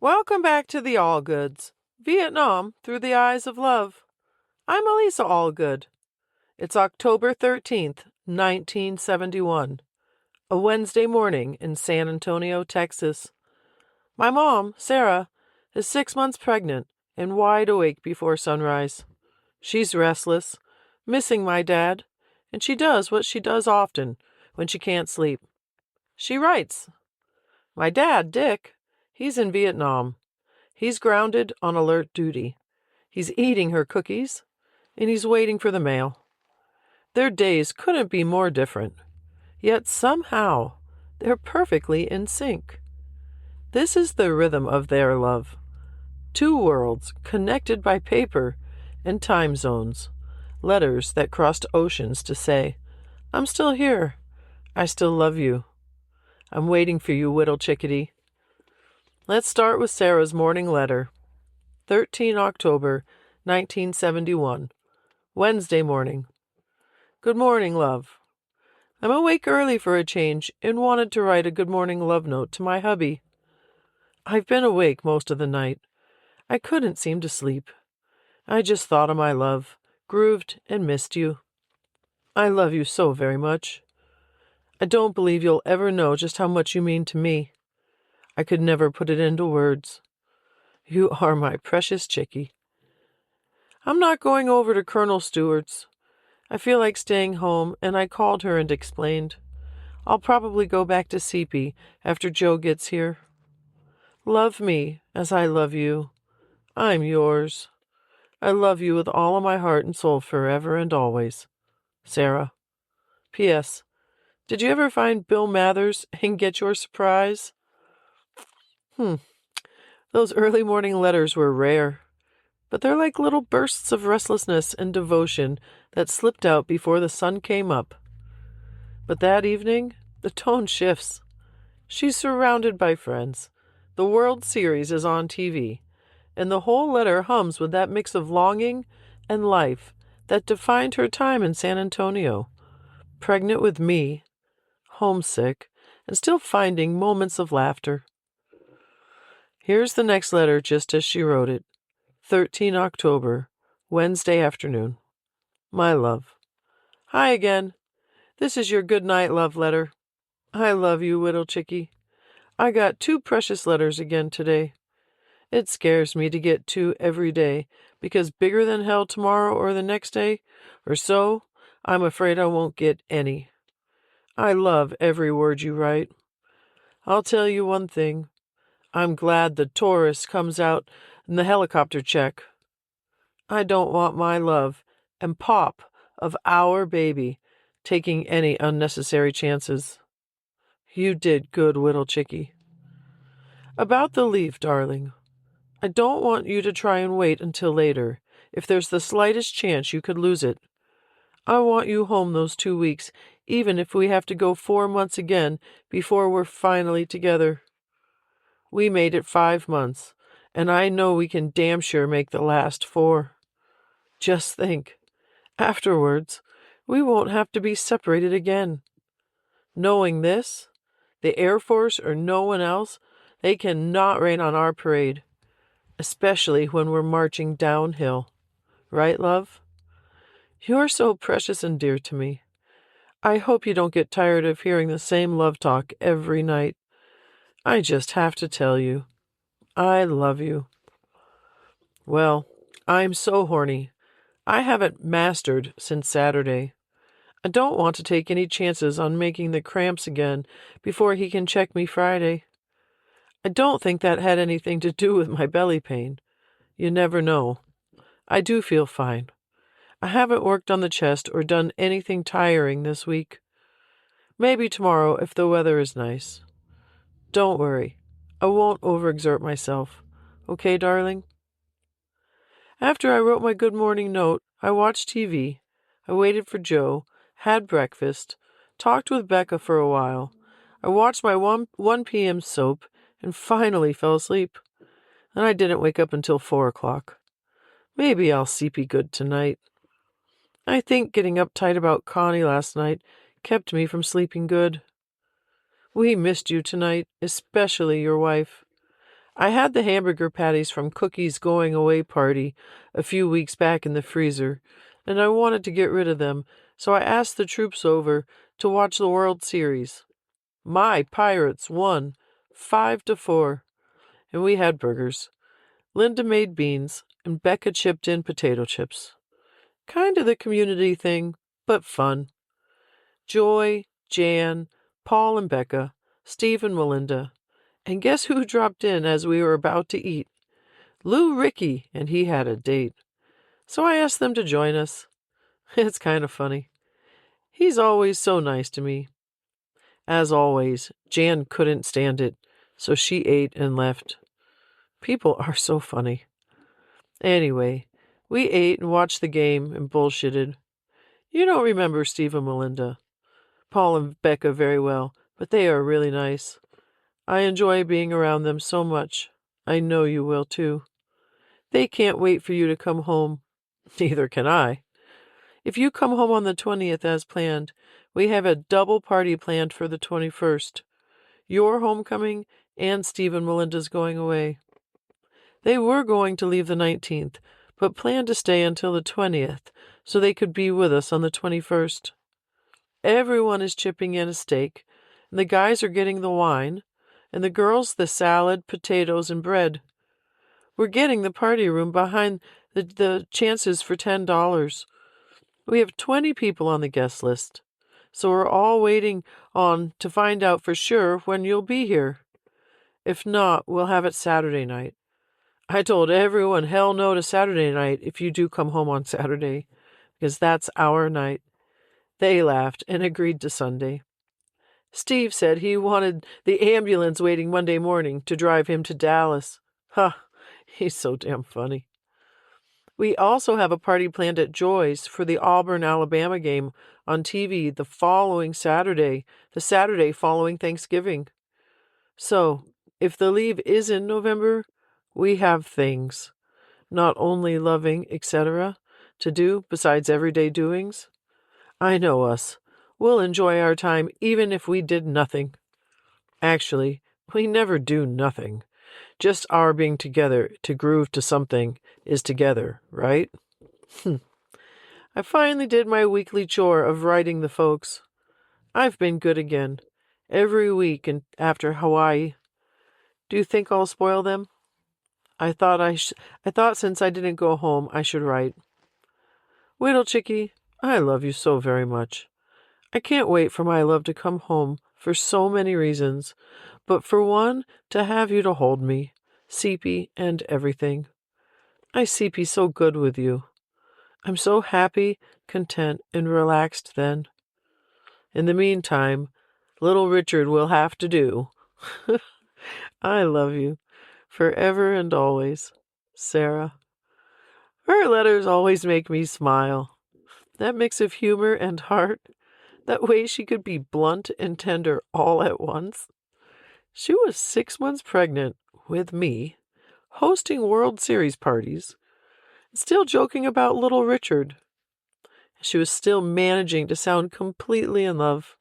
Welcome back to the Allgoods, Vietnam through the eyes of love. I'm Elisa Allgood. It's October 13th, 1971, a Wednesday morning in San Antonio, Texas. My mom, Sarah, is 6 months pregnant and wide awake before sunrise. She's restless, missing my dad, and she does what she does often when she can't sleep. She writes. My dad, Dick, he's in Vietnam. He's grounded on alert duty. He's eating her cookies, and he's waiting for the mail. Their days couldn't be more different, yet somehow they're perfectly in sync. This is the rhythm of their love. Two worlds connected by paper and time zones, letters that crossed oceans to say, I'm still here. I still love you. I'm waiting for you, little chickadee. Let's start with Sarah's morning letter. 13 October, 1971. Wednesday morning. Good morning, love. I'm awake early for a change and wanted to write a good morning love note to my hubby. I've been awake most of the night. I couldn't seem to sleep. I just thought of my love, grooved, and missed you. I love you so very much. I don't believe you'll ever know just how much you mean to me. I could never put it into words. You are my precious chickie. I'm not going over to Colonel Stewart's. I feel like staying home, and I called her and explained. I'll probably go back to CP after Joe gets here. Love me as I love you. I'm yours. I love you with all of my heart and soul forever and always. Sarah. P.S. Did you ever find Bill Mathers and get your surprise? Those early morning letters were rare, but they're like little bursts of restlessness and devotion that slipped out before the sun came up. But that evening, the tone shifts. She's surrounded by friends. The World Series is on TV, and the whole letter hums with that mix of longing and life that defined her time in San Antonio. Pregnant with me, homesick, and still finding moments of laughter. Here's the next letter just as she wrote it. 13 October, Wednesday afternoon. My love. Hi again. This is your good night love letter. I love you, little chickie. I got 2 precious letters again today. It scares me to get 2 every day, because bigger than hell tomorrow or the next day or so, I'm afraid I won't get any. I love every word you write. I'll tell you one thing. I'm glad the Taurus comes out in the helicopter check. I don't want my love and pop of our baby taking any unnecessary chances. You did good, little chickie. About the leave, darling. I don't want you to try and wait until later, if there's the slightest chance you could lose it. I want you home those 2 weeks, even if we have to go 4 months again before we're finally together. We made it 5 months, and I know we can damn sure make the last 4. Just think, afterwards, we won't have to be separated again. Knowing this, the Air Force or no one else, they cannot rain on our parade, especially when we're marching downhill. Right, love? You're so precious and dear to me. I hope you don't get tired of hearing the same love talk every night. I just have to tell you, I love you. Well, I'm so horny. I haven't mastered since Saturday. I don't want to take any chances on making the cramps again before he can check me Friday. I don't think that had anything to do with my belly pain. You never know. I do feel fine. I haven't worked on the chest or done anything tiring this week. Maybe tomorrow if the weather is nice. Don't worry. I won't overexert myself. Okay, darling? After I wrote my good morning note, I watched TV. I waited for Joe, had breakfast, talked with Becca for a while. I watched my 1 p.m. soap, and finally fell asleep. And I didn't wake up until 4 o'clock. Maybe I'll sleepy good tonight. I think getting uptight about Connie last night kept me from sleeping good. We missed you tonight, especially your wife. I had the hamburger patties from Cookie's going away party a few weeks back in the freezer, and I wanted to get rid of them, so I asked the troops over to watch the World Series. My Pirates won 5-4, and we had burgers. Linda made beans, and Becca chipped in potato chips. Kind of the community thing, but fun. Joy, Jan, Paul and Becca, Steve and Melinda. And guess who dropped in as we were about to eat? Lou Ricky, and he had a date. So I asked them to join us. It's kind of funny. He's always so nice to me. As always, Jan couldn't stand it, so she ate and left. People are so funny. Anyway, we ate and watched the game and bullshitted. You don't remember Steve and Melinda. Paul and Becca very well, but they are really nice. I enjoy being around them so much. I know you will too. They can't wait for you to come home. Neither can I. If you come home on the 20th as planned, we have a double party planned for the 21st. Your homecoming and Steve and Melinda's going away. They were going to leave the 19th, but planned to stay until the 20th so they could be with us on the 21st. Everyone is chipping in a steak, and the guys are getting the wine, and the girls the salad, potatoes, and bread. We're getting the party room behind the chances for $10. We have 20 people on the guest list, so we're all waiting on to find out for sure when you'll be here. If not, we'll have it Saturday night. I told everyone hell no to Saturday night if you do come home on Saturday, because that's our night. They laughed and agreed to Sunday. Steve said he wanted the ambulance waiting Monday morning to drive him to Dallas. Huh, he's so damn funny. We also have a party planned at Joy's for the Auburn-Alabama game on TV the following Saturday, the Saturday following Thanksgiving. So, if the leave is in November, we have things, not only loving, etc., to do besides everyday doings. I know us. We'll enjoy our time even if we did nothing. Actually, we never do nothing. Just our being together to groove to something is together, right? I finally did my weekly chore of writing the folks. I've been good again, every week and after Hawaii. Do you think I'll spoil them? I thought since I didn't go home, I should write. Whittle Chickie, I love you so very much. I can't wait for my love to come home for so many reasons, but for one, to have you to hold me, Sepie, and everything. I Sepie so good with you. I'm so happy, content, and relaxed then. In the meantime, little Richard will have to do. I love you, forever and always, Sarah. Her letters always make me smile. That mix of humor and heart, that way she could be blunt and tender all at once. She was 6 months pregnant, with me, hosting World Series parties, still joking about little Richard. She was still managing to sound completely in love,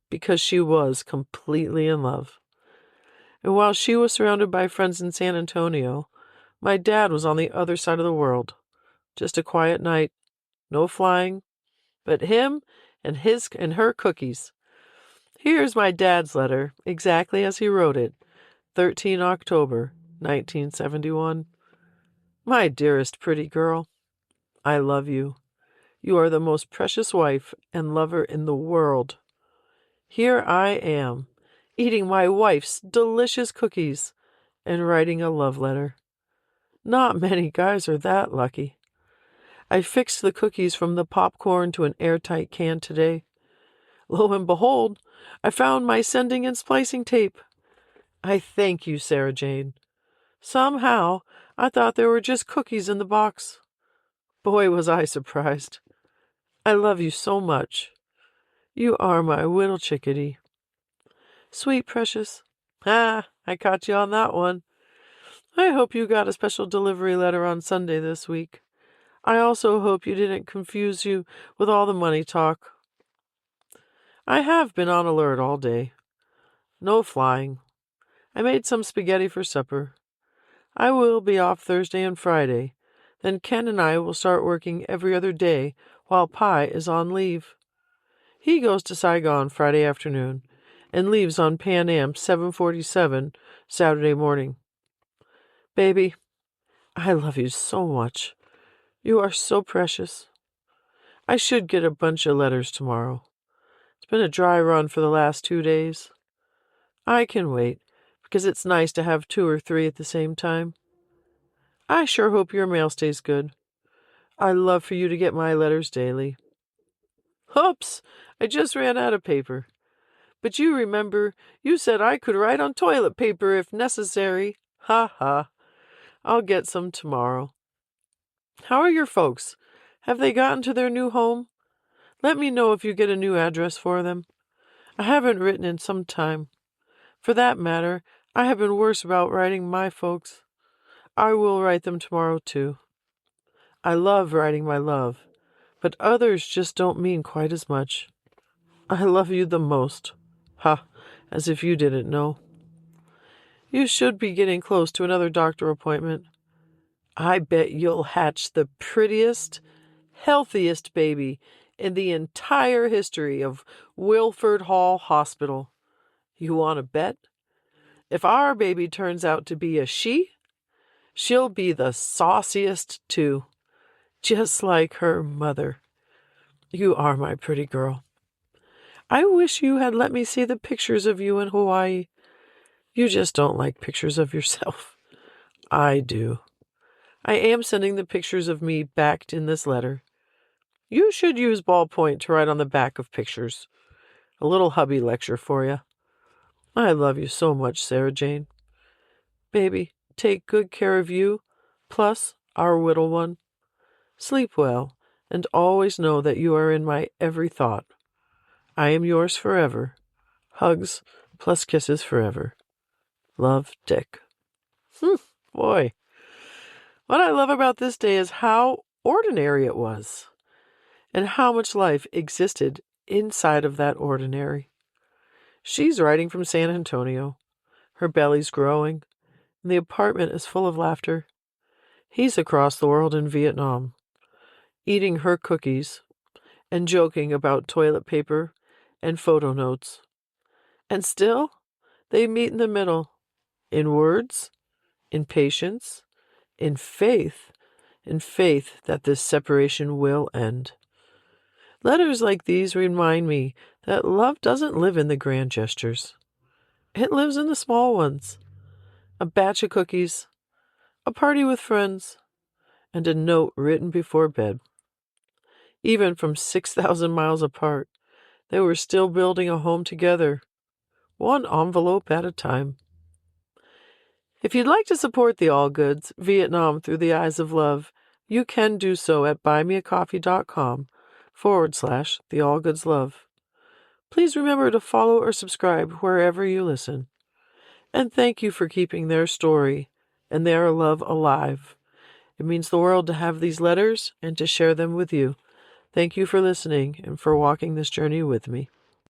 because she was completely in love. And while she was surrounded by friends in San Antonio, my dad was on the other side of the world. Just a quiet night, no flying, but him and her cookies. Here's my dad's letter, exactly as he wrote it, 13 October, 1971. My dearest pretty girl, I love you. You are the most precious wife and lover in the world. Here I am, eating my wife's delicious cookies and writing a love letter. Not many guys are that lucky. I fixed the cookies from the popcorn to an airtight can today. Lo and behold, I found my sending and splicing tape. I thank you, Sarah Jane. Somehow, I thought there were just cookies in the box. Boy, was I surprised. I love you so much. You are my little chickadee. Sweet precious. Ah, I caught you on that one. I hope you got a special delivery letter on Sunday this week. I also hope you didn't confuse you with all the money talk. I have been on alert all day. No flying. I made some spaghetti for supper. I will be off Thursday and Friday. Then Ken and I will start working every other day while Pi is on leave. He goes to Saigon Friday afternoon and leaves on Pan Am 7:47 Saturday morning. Baby, I love you so much. You are so precious. I should get a bunch of letters tomorrow. It's been a dry run for the last 2 days. I can wait, because it's nice to have 2 or 3 at the same time. I sure hope your mail stays good. I love for you to get my letters daily. Oops, I just ran out of paper. But you remember, you said I could write on toilet paper if necessary. Ha ha. I'll get some tomorrow. How are your folks? Have they gotten to their new home? Let me know if you get a new address for them. I haven't written in some time. For that matter, I have been worse about writing my folks. I will write them tomorrow, too. I love writing my love, but others just don't mean quite as much. I love you the most. Ha, as if you didn't know. You should be getting close to another doctor appointment. I bet you'll hatch the prettiest, healthiest baby in the entire history of Wilford Hall Hospital. You want to bet? If our baby turns out to be a she, she'll be the sauciest too, just like her mother. You are my pretty girl. I wish you had let me see the pictures of you in Hawaii. You just don't like pictures of yourself. I do. I am sending the pictures of me backed in this letter. You should use ballpoint to write on the back of pictures. A little hubby lecture for you. I love you so much, Sarah Jane. Baby, take good care of you, plus our little one. Sleep well, and always know that you are in my every thought. I am yours forever. Hugs plus kisses forever. Love, Dick. Boy. What I love about this day is how ordinary it was, and how much life existed inside of that ordinary. She's writing from San Antonio. Her belly's growing, and the apartment is full of laughter. He's across the world in Vietnam, eating her cookies and joking about toilet paper and photo notes. And still, they meet in the middle, in words, in patience, in faith that this separation will end. Letters like these remind me that love doesn't live in the grand gestures. It lives in the small ones. A batch of cookies, a party with friends, and a note written before bed. Even from 6,000 miles apart, they were still building a home together, one envelope at a time. If you'd like to support the Allgoods, Vietnam Through the Eyes of Love, you can do so at buymeacoffee.com/the Allgoods Love. Please remember to follow or subscribe wherever you listen. And thank you for keeping their story and their love alive. It means the world to have these letters and to share them with you. Thank you for listening and for walking this journey with me.